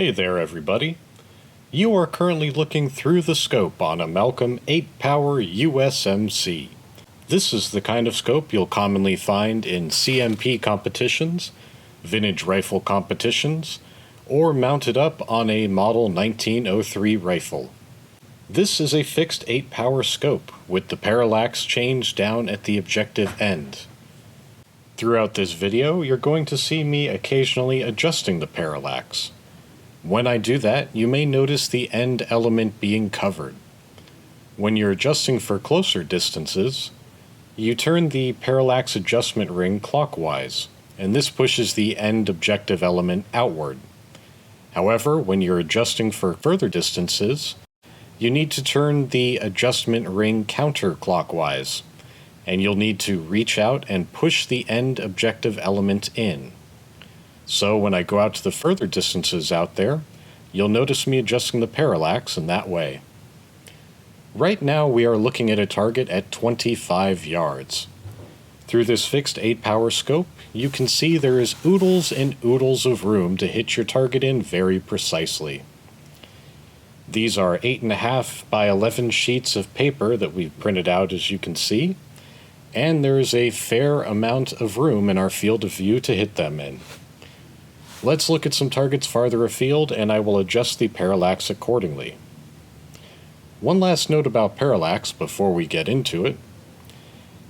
Hey there everybody. You are currently looking through the scope on a Malcolm 8-power USMC. This is the kind of scope you'll commonly find in CMP competitions, vintage rifle competitions, or mounted up on a model 1903 rifle. This is a fixed 8-power scope with the parallax changed down at the objective end. Throughout this video, you're going to see me occasionally adjusting the parallax. When I do that, you may notice the end element being covered. When you're adjusting for closer distances, you turn the parallax adjustment ring clockwise, and this pushes the end objective element outward. However, when you're adjusting for further distances, you need to turn the adjustment ring counterclockwise, and you'll need to reach out and push the end objective element in. So when I go out to the further distances out there, you'll notice me adjusting the parallax in that way. Right now we are looking at a target at 25 yards. Through this fixed 8-power scope, you can see there is oodles and oodles of room to hit your target in very precisely. These are 8.5 by 11 sheets of paper that we've printed out, as you can see, and there is a fair amount of room in our field of view to hit them in. Let's look at some targets farther afield, and I will adjust the parallax accordingly. One last note about parallax before we get into it.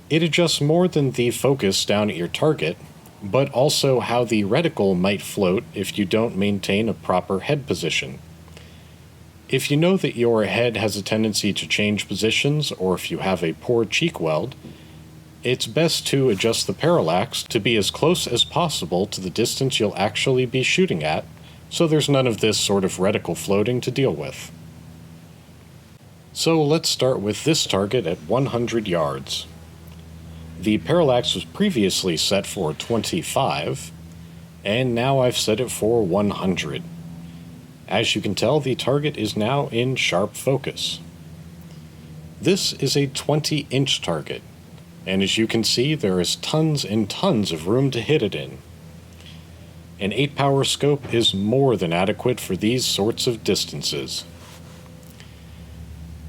It adjusts more than the focus down at your target, but also how the reticle might float if you don't maintain a proper head position. If you know that your head has a tendency to change positions, or if you have a poor cheek weld, it's best to adjust the parallax to be as close as possible to the distance you'll actually be shooting at, so there's none of this sort of reticle floating to deal with. So let's start with this target at 100 yards. The parallax was previously set for 25, and now I've set it for 100. As you can tell, the target is now in sharp focus. This is a 20-inch target, and as you can see, there is tons and tons of room to hit it in. An 8-power scope is more than adequate for these sorts of distances.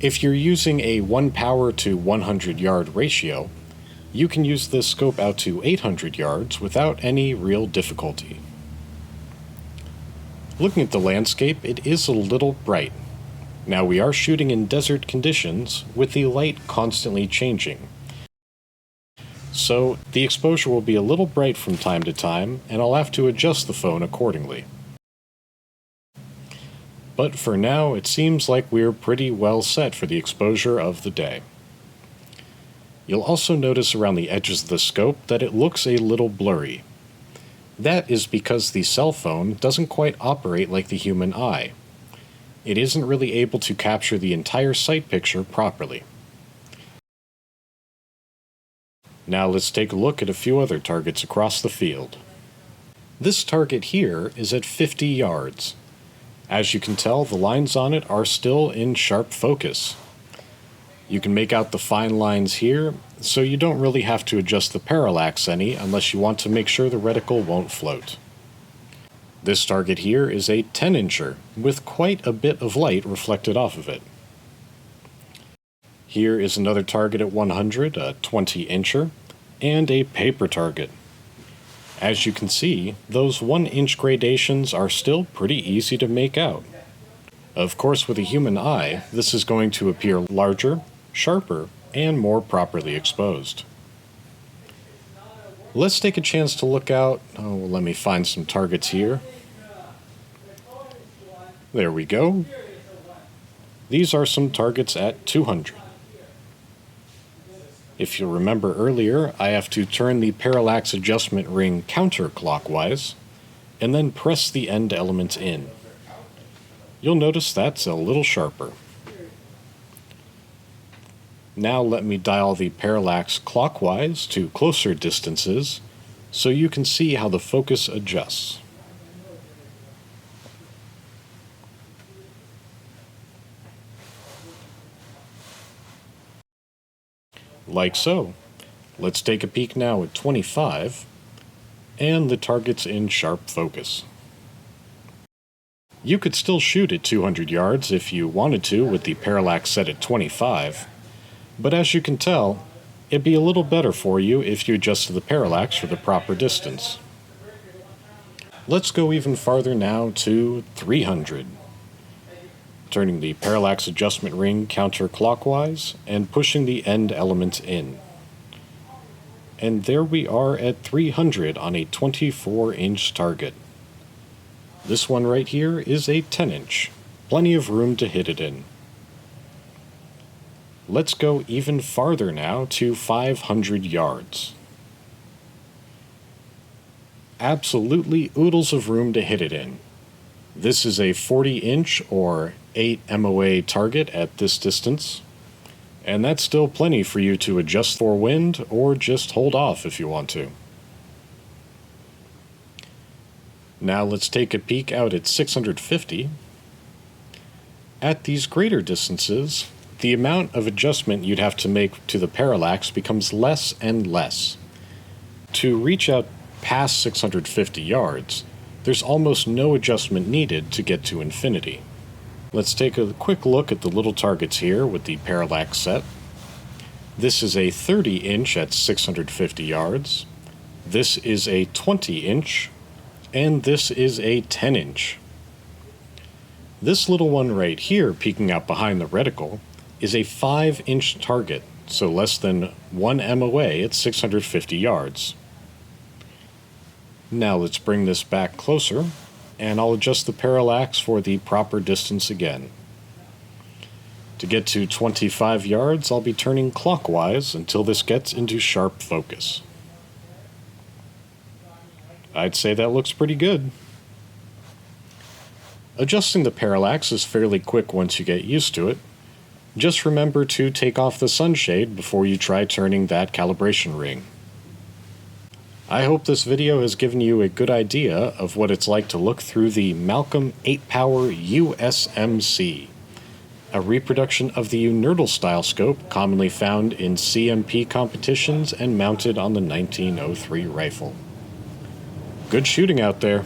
If you're using a 1 power to 100 yard ratio, you can use this scope out to 800 yards without any real difficulty. Looking at the landscape, it is a little bright. Now we are shooting in desert conditions with the light constantly changing. So the exposure will be a little bright from time to time, and I'll have to adjust the phone accordingly. But for now, it seems like we're pretty well set for the exposure of the day. You'll also notice around the edges of the scope that it looks a little blurry. That is because the cell phone doesn't quite operate like the human eye. It isn't really able to capture the entire sight picture properly. Now let's take a look at a few other targets across the field. This target here is at 50 yards. As you can tell, the lines on it are still in sharp focus. You can make out the fine lines here, so you don't really have to adjust the parallax any unless you want to make sure the reticle won't float. This target here is a 10-incher with quite a bit of light reflected off of it. Here is another target at 100, a 20-incher, and a paper target. As you can see, those 1-inch gradations are still pretty easy to make out. Of course, with a human eye, this is going to appear larger, sharper, and more properly exposed. Let's take a chance to look out. Let me find some targets here. There we go. These are some targets at 200. If you'll remember earlier, I have to turn the parallax adjustment ring counterclockwise, and then press the end elements in. You'll notice that's a little sharper. Now let me dial the parallax clockwise to closer distances, so you can see how the focus adjusts. Like so. Let's take a peek now at 25, and the target's in sharp focus. You could still shoot at 200 yards if you wanted to with the parallax set at 25, but as you can tell, it'd be a little better for you if you adjusted the parallax for the proper distance. Let's go even farther now to 300. Turning the parallax adjustment ring counterclockwise and pushing the end element in. And there we are at 300 on a 24-inch target. This one right here is a 10-inch, plenty of room to hit it in. Let's go even farther now to 500 yards. Absolutely oodles of room to hit it in. This is a 40-inch or 8 MOA target at this distance, and that's still plenty for you to adjust for wind or just hold off if you want to. Now let's take a peek out at 650. At these greater distances, the amount of adjustment you'd have to make to the parallax becomes less and less. To reach out past 650 yards, there's almost no adjustment needed to get to infinity. Let's take a quick look at the little targets here with the parallax set. This is a 30-inch at 650 yards. This is a 20-inch. And this is a 10-inch. This little one right here, peeking out behind the reticle, is a 5-inch target, so less than 1 MOA at 650 yards. Now let's bring this back closer, and I'll adjust the parallax for the proper distance again. To get to 25 yards, I'll be turning clockwise until this gets into sharp focus. I'd say that looks pretty good. Adjusting the parallax is fairly quick once you get used to it. Just remember to take off the sunshade before you try turning that calibration ring. I hope this video has given you a good idea of what it's like to look through the Malcolm 8-Power USMC, a reproduction of the Unertl style scope commonly found in CMP competitions and mounted on the 1903 rifle. Good shooting out there.